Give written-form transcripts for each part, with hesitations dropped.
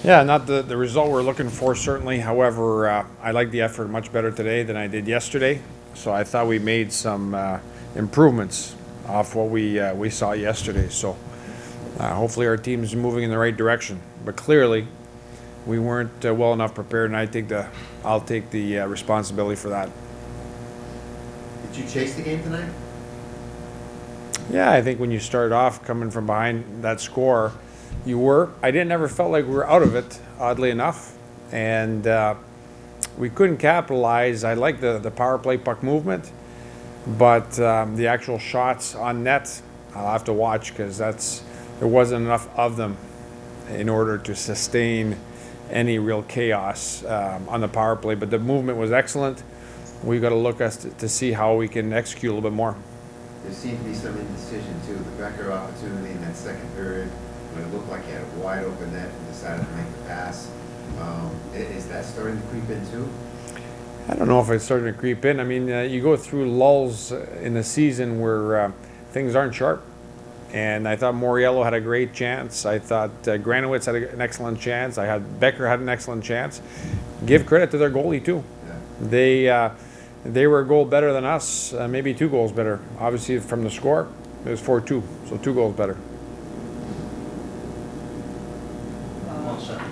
Yeah, not the result we're looking for, certainly. However, I like the effort much better today than I did yesterday. So I thought we made some improvements off what we saw yesterday. So hopefully our team's moving in the right direction. But clearly, we weren't well enough prepared, and I'll take the responsibility for that. Did you chase the game tonight? Yeah, I think when you start off coming from behind that score, you were. I didn't ever felt like we were out of it, oddly enough, and we couldn't capitalize. I like the power play puck movement, but the actual shots on net, I'll have to watch because there wasn't enough of them in order to sustain any real chaos on the power play. But the movement was excellent. We got to look to see how we can execute a little bit more. There seemed to be some indecision too. The Becker opportunity in that second period, when it looked like he had a wide open net and decided to make the pass. Is that starting to creep in too? I don't know if it's starting to creep in. I mean, you go through lulls in the season where things aren't sharp. And I thought Moriello had a great chance. I thought Granowitz had an excellent chance. I had Becker had an excellent chance. Give credit to their goalie too. Yeah. They were a goal better than us, maybe 2 goals better. Obviously, from the score, it was 4-2, so 2 goals better.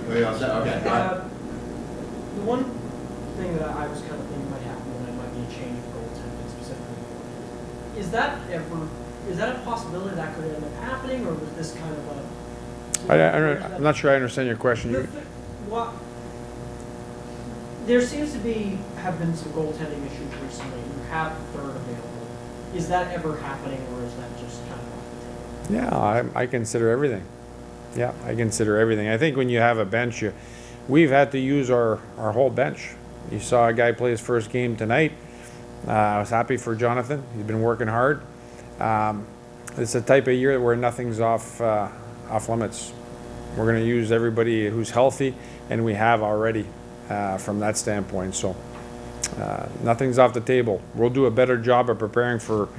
Okay. The one thing that I was kind of thinking might happen, and might be a change of goaltending specifically. Is that a possibility that could end up happening, or was this kind of a? I'm not sure I understand your question. There seems to have been some goaltending issues recently. You have a third available. Is that ever happening, or is that just kind of off the table? Yeah, I consider everything. Yeah, I consider everything. I think when you have a bench, we've had to use our whole bench. You saw a guy play his first game tonight. I was happy for Jonathan. He's been working hard. It's a type of year where nothing's off limits. We're going to use everybody who's healthy, and we have already from that standpoint. So nothing's off the table. We'll do a better job of preparing for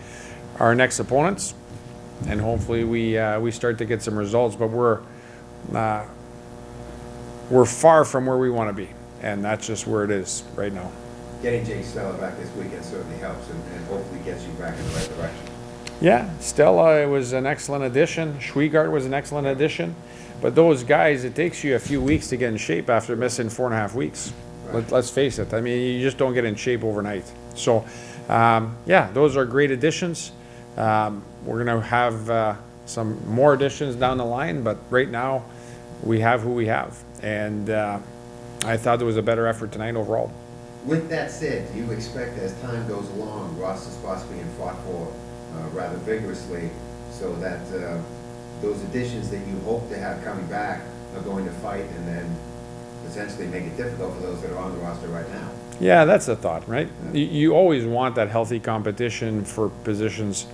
our next opponents, and hopefully we start to get some results. But we're far from where we want to be, and that's just where it is right now. Getting Jake Stella back this weekend certainly helps, and hopefully gets you back in the right direction. Yeah, Stella was an excellent addition. Schwiegart was an excellent addition. But those guys, it takes you a few weeks to get in shape after missing 4.5 weeks. Right. Let's face it. I mean, you just don't get in shape overnight. So, yeah, those are great additions. We're going to have some more additions down the line, but right now we have who we have. And I thought there was a better effort tonight overall. With that said, do you expect as time goes along, roster spots being fought for rather vigorously, so that those additions that you hope to have coming back are going to fight and then potentially make it difficult for those that are on the roster right now? Yeah, that's the thought, right? Yeah. You always want that healthy competition for positions,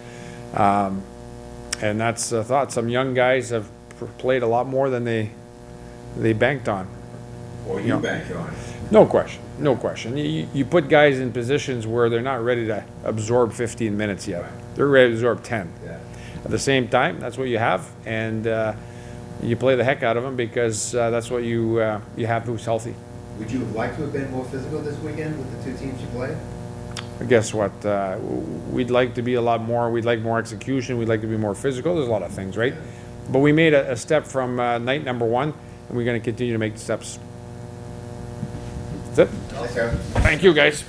and that's the thought. Some young guys have played a lot more than they banked on. Or you banked on. No question, no question. You put guys in positions where they're not ready to absorb 15 minutes yet. Right. They're ready to absorb 10. Yeah. At the same time, that's what you have, and you play the heck out of them because that's what you have who's healthy. Would you have liked to have been more physical this weekend with the 2 teams you played? Guess what? We'd like to be a lot more. We'd like more execution. We'd like to be more physical. There's a lot of things, right? Yeah. But we made a step from night number 1, and we're going to continue to make the steps. That's it. Okay. Thank you, guys.